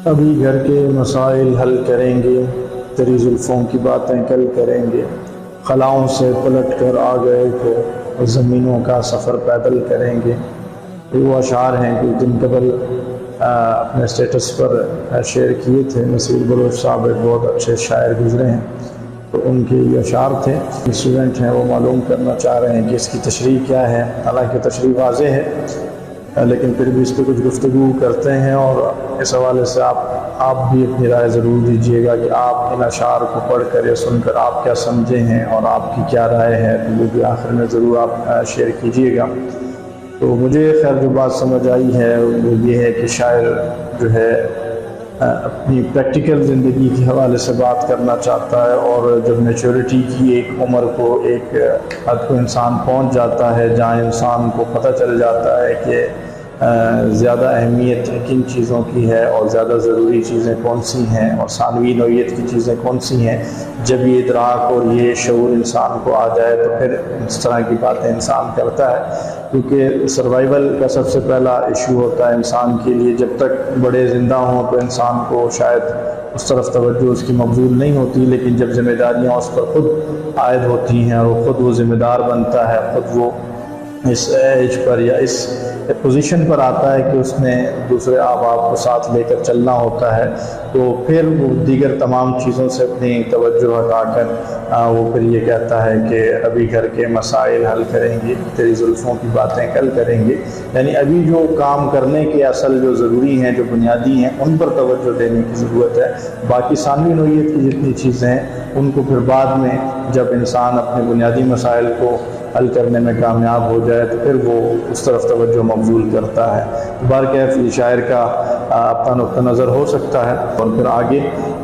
ابھی گھر کے مسائل حل کریں گے، تیری زلفوں کی باتیں کل کریں گے، خلاؤں سے پلٹ کر آ گئے تو زمینوں کا سفر پیدل کریں گے۔ یہ وہ اشعار ہیں کچھ دن قبل اپنے سٹیٹس پر شیئر کیے تھے۔ نصیر بلوچ صاحب ایک بہت اچھے شاعر گزرے ہیں، تو ان کے یہ اشعار تھے۔ اسٹوڈنٹ ہیں وہ معلوم کرنا چاہ رہے ہیں کہ اس کی تشریح کیا ہے۔ حالانکہ تشریح واضح ہے، لیکن پھر بھی اس پہ کچھ گفتگو کرتے ہیں، اور اس حوالے سے آپ بھی اپنی رائے ضرور دیجیے گا کہ آپ ان اشعار کو پڑھ کر یا سن کر آپ کیا سمجھے ہیں اور آپ کی کیا رائے ہے، تو وہ بھی آخر میں ضرور آپ شیئر کیجیے گا۔ تو مجھے خیر جو بات سمجھ آئی ہے وہ یہ ہے کہ شاعر جو ہے اپنی پریکٹیکل زندگی کے حوالے سے بات کرنا چاہتا ہے، اور جب میچورٹی کی ایک عمر کو، ایک حد کو انسان پہنچ جاتا ہے جہاں انسان کو پتہ چل جاتا ہے کہ زیادہ اہمیت کن چیزوں کی ہے اور زیادہ ضروری چیزیں کون سی ہیں اور ثانوی نوعیت کی چیزیں کون سی ہیں، جب یہ ادراک اور یہ شعور انسان کو آ جائے تو پھر اس طرح کی باتیں انسان کرتا ہے۔ کیونکہ سروائیول کا سب سے پہلا ایشو ہوتا ہے انسان کے لیے۔ جب تک بڑے زندہ ہوں تو انسان کو شاید اس طرف توجہ اس کی مبذول نہیں ہوتی، لیکن جب ذمہ داریاں اس پر خود عائد ہوتی ہیں اور خود وہ ذمہ دار بنتا ہے، خود وہ اس ایج پر یا اس پوزیشن پر آتا ہے کہ اس نے دوسرے احباب کو ساتھ لے کر چلنا ہوتا ہے، تو پھر وہ دیگر تمام چیزوں سے اپنی توجہ ہٹا کر وہ پھر یہ کہتا ہے کہ ابھی گھر کے مسائل حل کریں گے، تیری زلفوں کی باتیں کل کریں گے۔ یعنی ابھی جو کام کرنے کے اصل جو ضروری ہیں، جو بنیادی ہیں، ان پر توجہ دینے کی ضرورت ہے۔ باقی ثانوی نوعیت کی جتنی چیزیں ہیں ان کو پھر بعد میں جب انسان اپنے بنیادی مسائل کو حل کرنے میں کامیاب ہو جائے تو پھر وہ اس طرف توجہ مبذول کرتا ہے۔ بہرکیف یہ شاعر کا اپنا نقطہ نظر ہو سکتا ہے۔ اور پھر آگے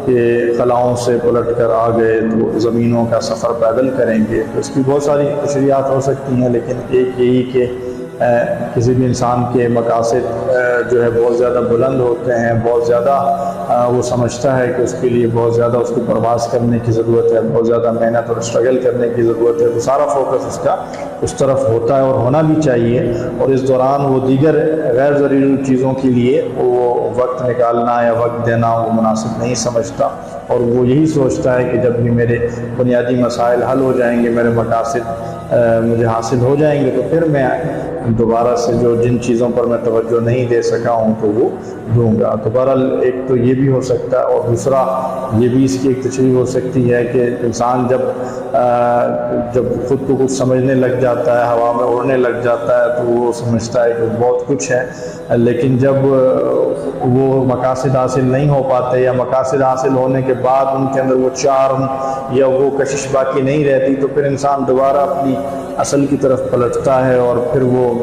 کہ خلاؤں سے پلٹ کر آ گئے تو زمینوں کا سفر پیدل کریں گے، تو اس کی بہت ساری تشریحات ہو سکتی ہیں، لیکن ایک یہی کہ کسی بھی انسان کے مقاصد جو ہے بہت زیادہ بلند ہوتے ہیں، بہت زیادہ وہ سمجھتا ہے کہ اس کے لیے بہت زیادہ اس کو پرواز کرنے کی ضرورت ہے، بہت زیادہ محنت اور اسٹرگل کرنے کی ضرورت ہے، تو سارا فوکس اس کا اس طرف ہوتا ہے اور ہونا بھی چاہیے۔ اور اس دوران وہ دیگر غیر ضروری چیزوں کے لیے وہ وقت نکالنا یا وقت دینا وہ مناسب نہیں سمجھتا، اور وہ یہی سوچتا ہے کہ جب بھی میرے بنیادی مسائل حل ہو جائیں گے، میرے مقاصد مجھے حاصل ہو جائیں گے، تو پھر میں دوبارہ سے جو جن چیزوں پر میں توجہ نہیں دے سکا ہوں تو وہ دوں گا۔ تو بہرحال ایک تو یہ بھی ہو سکتا ہے، اور دوسرا یہ بھی اس کی ایک تشریح ہو سکتی ہے کہ انسان جب خود کو کچھ سمجھنے لگ جاتا ہے، ہوا میں اڑنے لگ جاتا ہے، تو وہ سمجھتا ہے کہ بہت کچھ ہے، لیکن جب وہ مقاصد حاصل نہیں ہو پاتے یا مقاصد حاصل ہونے کے بعد ان کے اندر وہ چارم یا وہ کشش باقی نہیں رہتی، تو پھر انسان دوبارہ اپنی اصل کی طرف پلٹتا ہے اور پھر وہ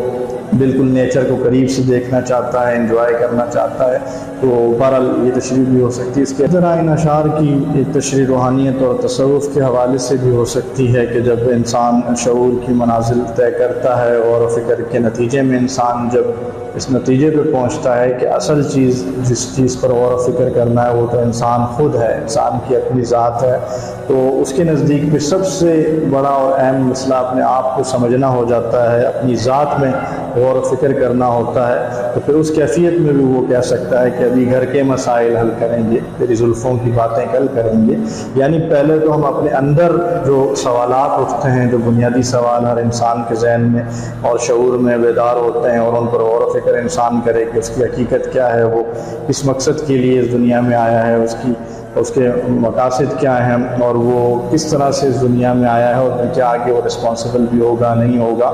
بالکل نیچر کو قریب سے دیکھنا چاہتا ہے، انجوائے کرنا چاہتا ہے۔ تو بہرحال یہ تشریح بھی ہو سکتی ہے۔ اس کے ذرا ان اشعار کی ایک تشریح روحانیت اور تصوف کے حوالے سے بھی ہو سکتی ہے کہ جب انسان شعور کی منازل طے کرتا ہے اور فکر کے نتیجے میں انسان جب اس نتیجے پہ پہنچتا ہے کہ اصل چیز جس چیز پر غور و فکر کرنا ہے وہ تو انسان خود ہے، انسان کی اپنی ذات ہے، تو اس کے نزدیک بھی سب سے بڑا اور اہم مسئلہ اپنے آپ کو سمجھنا ہو جاتا ہے، اپنی ذات میں غور و فکر کرنا ہوتا ہے۔ تو پھر اس کیفیت میں بھی وہ کہہ سکتا ہے کہ ابھی گھر کے مسائل حل کریں گے، تیری زلفوں کی باتیں کل کریں گے۔ یعنی پہلے تو ہم اپنے اندر جو سوالات اٹھتے ہیں، جو بنیادی سوال ہر انسان کے ذہن میں اور شعور میں بیدار ہوتے ہیں، اور ان پر غور و فکر انسان کرے کہ اس کی حقیقت کیا ہے، وہ کس مقصد کے لیے اس دنیا میں آیا ہے، اس کے مقاصد کیا ہیں، اور وہ کس طرح سے اس دنیا میں آیا ہے، اور کیا آگے وہ رسپانسبل بھی ہوگا نہیں ہوگا،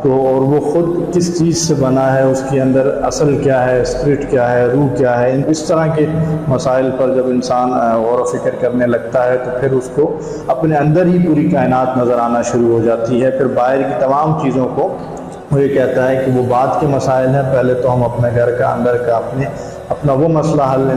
تو اور وہ خود کس چیز سے بنا ہے، اس کے اندر اصل کیا ہے، اسپرٹ کیا ہے، روح کیا ہے، اس طرح کے مسائل پر جب انسان غور و فکر کرنے لگتا ہے تو پھر اس کو اپنے اندر ہی پوری کائنات نظر آنا شروع ہو جاتی ہے۔ پھر باہر کی تمام چیزوں کو وہ یہ کہتا ہے کہ وہ بعد کے مسائل ہیں، پہلے تو ہم اپنے گھر کا اندر کا اپنا وہ مسئلہ حل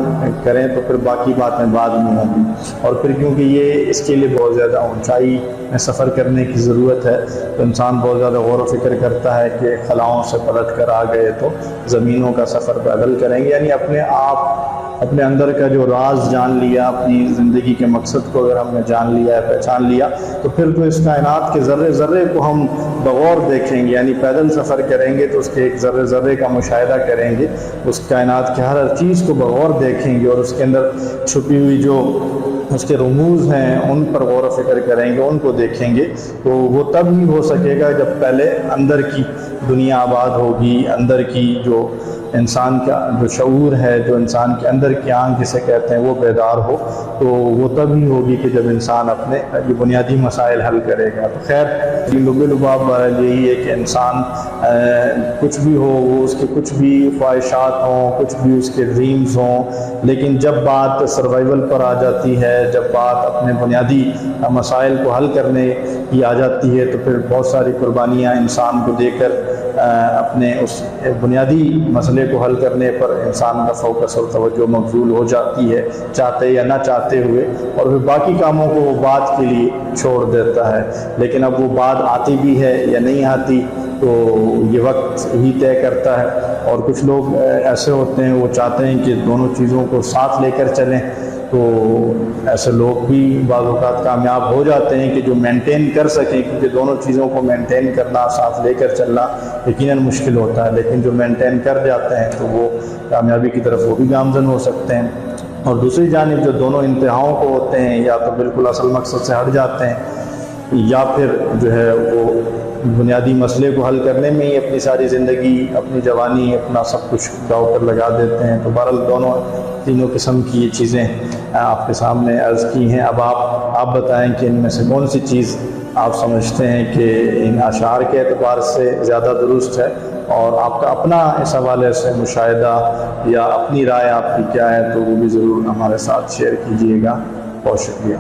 کریں، تو پھر باقی باتیں بعد میں ہوں گی۔ اور پھر کیونکہ یہ اس کے لیے بہت زیادہ اونچائی میں سفر کرنے کی ضرورت ہے، تو انسان بہت زیادہ غور و فکر کرتا ہے کہ خلاؤں سے پلٹ کر آ گئے تو زمینوں کا سفر پیدل کریں گے، یعنی اپنے آپ اپنے اندر کا جو راز جان لیا، اپنی زندگی کے مقصد کو اگر ہم نے جان لیا ہے، پہچان لیا، تو پھر تو اس کائنات کے ذرے ذرے کو ہم بغور دیکھیں گے، یعنی پیدل سفر کریں گے تو اس کے ایک ذرے ذرے کا مشاہدہ کریں گے، اس کائنات کے ہر چیز کو بغور دیکھیں گے، اور اس کے اندر چھپی ہوئی جو اس کے رموز ہیں ان پر غور و فکر کریں گے، ان کو دیکھیں گے۔ تو وہ تب ہی ہو سکے گا جب پہلے اندر کی دنیا آباد ہوگی، اندر کی جو انسان کا جو شعور ہے، جو انسان کے اندر کی آنکھ جسے کہتے ہیں، وہ بیدار ہو۔ تو وہ تب ہی ہوگی کہ جب انسان اپنے یہ بنیادی مسائل حل کرے گا۔ تو خیر لب لباب بہرحال یہی ہے کہ انسان کچھ بھی ہو، وہ اس کے کچھ بھی خواہشات ہوں، کچھ بھی اس کے ڈریمز ہوں، لیکن جب بات سروائیول پر آ جاتی ہے، جب بات اپنے بنیادی مسائل کو حل کرنے کی آ جاتی ہے، تو پھر بہت ساری قربانیاں انسان کو دے کر اپنے اس بنیادی مسئلے کو حل کرنے پر انسان کا فوکس اور توجہ مبذول ہو جاتی ہے، چاہتے یا نہ چاہتے ہوئے، اور پھر باقی کاموں کو وہ بعد کے لیے چھوڑ دیتا ہے۔ لیکن اب وہ بات آتی بھی ہے یا نہیں آتی تو یہ وقت ہی طے کرتا ہے۔ اور کچھ لوگ ایسے ہوتے ہیں، وہ چاہتے ہیں کہ دونوں چیزوں کو ساتھ لے کر چلیں، تو ایسے لوگ بھی بعض اوقات کامیاب ہو جاتے ہیں کہ جو مینٹین کر سکیں، کیونکہ دونوں چیزوں کو مینٹین کرنا، ساتھ لے کر چلنا یقیناً مشکل ہوتا ہے، لیکن جو مینٹین کر جاتے ہیں تو وہ کامیابی کی طرف وہ بھی گامزن ہو سکتے ہیں۔ اور دوسری جانب جو دونوں انتہاؤں کو ہوتے ہیں، یا تو بالکل اصل مقصد سے ہٹ جاتے ہیں، یا پھر جو ہے وہ بنیادی مسئلے کو حل کرنے میں ہی اپنی ساری زندگی، اپنی جوانی، اپنا سب کچھ داؤ پر لگا دیتے ہیں۔ تو بہرحال دونوں تینوں قسم کی یہ چیزیں آپ کے سامنے عرض کی ہیں۔ اب آپ بتائیں کہ ان میں سے کون سی چیز آپ سمجھتے ہیں کہ ان اشعار کے اعتبار سے زیادہ درست ہے، اور آپ کا اپنا اس حوالے سے مشاہدہ یا اپنی رائے آپ کی کیا ہے، تو وہ بھی ضرور ہمارے ساتھ شیئر کیجیے گا۔ بہت شکریہ۔